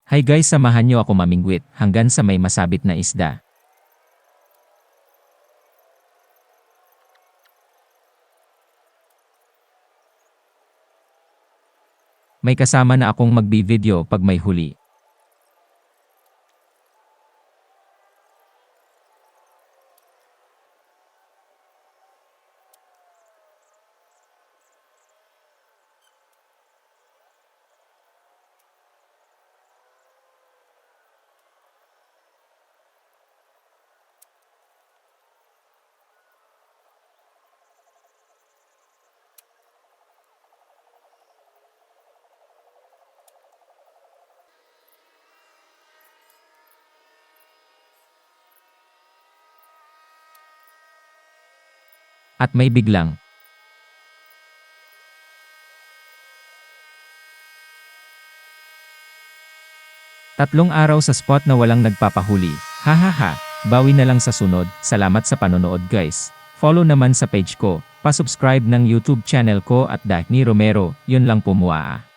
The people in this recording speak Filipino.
Hi guys, samahan nyo ako mamingwit hanggang sa may masabit na isda. May kasama na akong magbi-video pag may huli. At may biglang tatlong araw sa spot na walang nagpapahuli. Hahaha, bawi na lang sa sunod. Salamat sa panonood guys. Follow naman sa page ko, pa-subscribe ng YouTube channel ko at Daphne Romero, yun lang po mua.